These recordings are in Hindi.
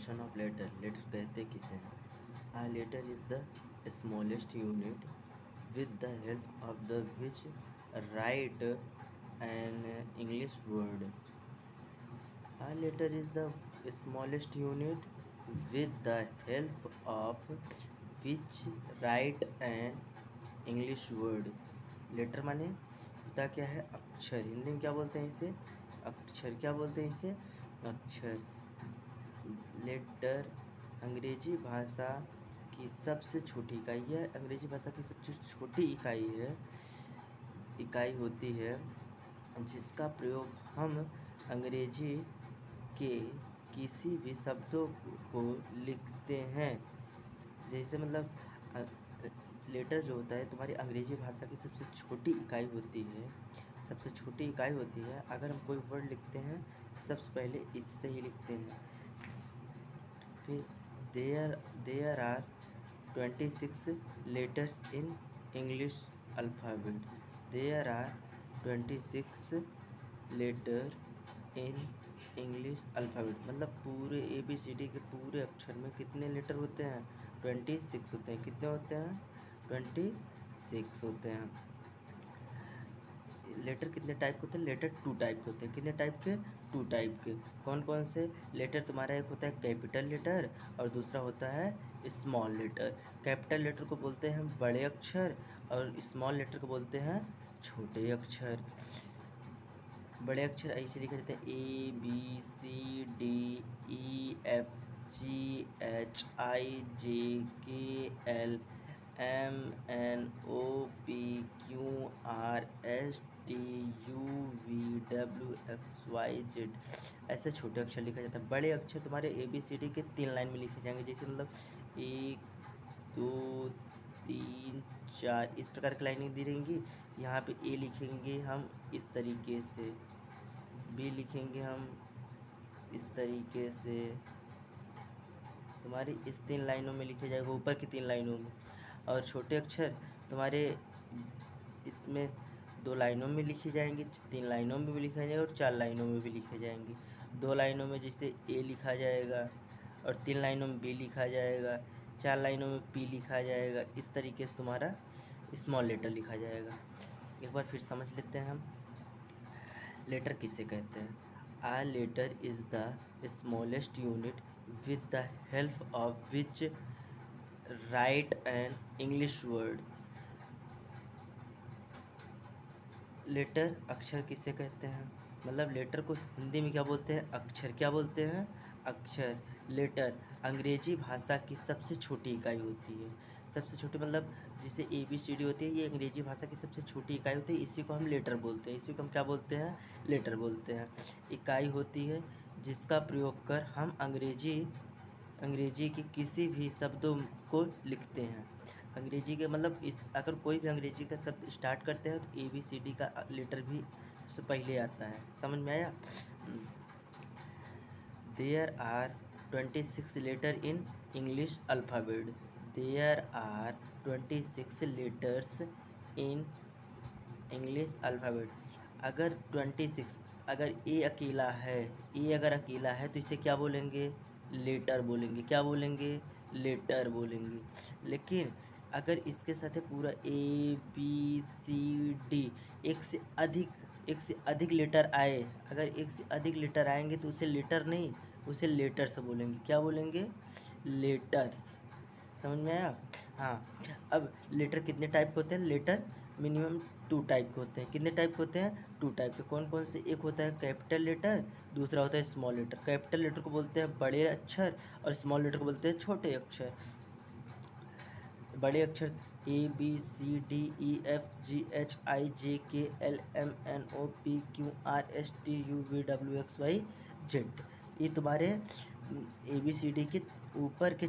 Definition of letter. लेटर कहते किसे हैं? A letter is the smallest unit with the help of the which write an English word. A letter is the smallest unit with the help of which write an English word। Letter माने होता क्या है? अक्षर। हिंदी में क्या बोलते हैं इसे? अक्षर। क्या बोलते हैं इसे? अक्षर। लेटर अंग्रेजी भाषा की सबसे छोटी इकाई है। अंग्रेजी भाषा की सबसे छोटी इकाई होती है जिसका प्रयोग हम अंग्रेजी के किसी भी शब्दों को लिखते हैं। जैसे मतलब लेटर जो होता है तुम्हारी अंग्रेजी भाषा की सबसे छोटी इकाई होती है। सबसे छोटी इकाई होती है। अगर हम कोई वर्ड लिखते हैं सबसे पहले इससे ही लिखते हैं। फिर there are 26 letters in English alphabet. There are 26 letter in English alphabet. मतलब पूरे ABCD के पूरे अक्षर में कितने लेटर होते हैं? 26 होते हैं। कितने होते हैं? 26 होते हैं। लेटर कितने टाइप के होते हैं? लेटर 2 टाइप के होते हैं। कितने टाइप के? 2 टाइप के। कौन कौन से लेटर? तुम्हारा एक होता है कैपिटल लेटर और दूसरा होता है स्मॉल लेटर। कैपिटल लेटर को बोलते हैं बड़े अक्षर और स्मॉल लेटर को बोलते हैं छोटे अक्षर। बड़े अक्षर ऐसे लिखे जाते हैं ABCDEFGHIJKLMNOPQRSTUVWXYZ। ऐसे छोटे अक्षर लिखा जाता है। बड़े अक्षर तुम्हारे ABCD के 3 लाइन में लिखे जाएंगे। जैसे मतलब 1 2 3 4 इस प्रकार की लाइनें दी रहेंगी। यहाँ पे ए लिखेंगे हम इस तरीके से, बी लिखेंगे हम इस तरीके से। तुम्हारी इस 3 लाइनों में लिखे जाएगा, ऊपर की 3 लाइनों में। और छोटे अक्षर तुम्हारे इसमें 2 लाइनों में लिखे जाएंगे, 3 लाइनों में भी लिखा जाएगा और 4 लाइनों में भी लिखे जाएंगे। 2 लाइनों में जैसे ए लिखा जाएगा और 3 लाइनों में बी लिखा जाएगा, 4 लाइनों में पी लिखा जाएगा। इस तरीके से तुम्हारा स्मॉल लेटर लिखा जाएगा। एक बार फिर समझ लेते हैं हम लेटर किसे कहते हैं। A letter is the smallest unit with the help of which write an English word. Letter अक्षर किसे कहते हैं? मतलब लेटर को हिंदी में क्या बोलते हैं? अक्षर। क्या बोलते हैं? अक्षर। लेटर अंग्रेजी भाषा की सबसे छोटी इकाई होती है। सबसे छोटी मतलब जिसे ABCD होती है, ये अंग्रेजी भाषा की सबसे छोटी इकाई होती है। इसी को हम लेटर बोलते हैं। इसी को हम क्या बोलते हैं? लेटर बोलते हैं। इकाई होती है जिसका प्रयोग कर हम अंग्रेजी के किसी भी शब्दों को लिखते हैं। अंग्रेजी के मतलब इस अगर कोई भी अंग्रेजी का शब्द स्टार्ट करते हैं तो ABCD का लेटर भी सबसे पहले आता है। समझ में आया? There are 26 letter in English alphabet. There are 26 letters in English alphabet. अगर 26 अगर ए अकेला है, ए अगर अकेला है तो इसे क्या बोलेंगे? लेटर बोलेंगे। क्या बोलेंगे? लेटर बोलेंगे। लेकिन अगर इसके साथ है पूरा ABCD एक से अधिक लेटर आए, अगर एक से अधिक लेटर आएंगे तो उसे लेटर नहीं, उसे लेटर्स बोलेंगे। क्या बोलेंगे? लेटर्स। समझ में आया? हाँ। अब लेटर कितने टाइप के होते हैं? लेटर मिनिमम 2 टाइप के होते हैं। कितने टाइप के होते हैं? 2 टाइप के। कौन कौन से? एक होता है कैपिटल लेटर, दूसरा होता है स्मॉल लेटर। कैपिटल लेटर को बोलते हैं बड़े अक्षर और स्मॉल लेटर को बोलते हैं छोटे अक्षर। बड़े अक्षर ABCDEFGHIJKLMNOPQRSTUVWXYZ। ये तुम्हारे ABCD के ऊपर के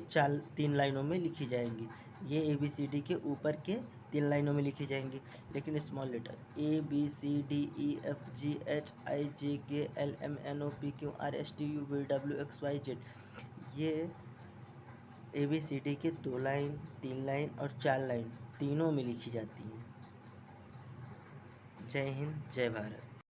3 लाइनों में लिखी जाएंगी। ये ABCD के ऊपर के 3 लाइनों में लिखी जाएंगी। लेकिन स्मॉल लेटर ABCDEFGHIJKLMNOPQRSTUVWXYZ ये ABCD के 2 लाइन, 3 लाइन और 4 लाइन तीनों में लिखी जाती हैं। जय हिंद, जय भारत।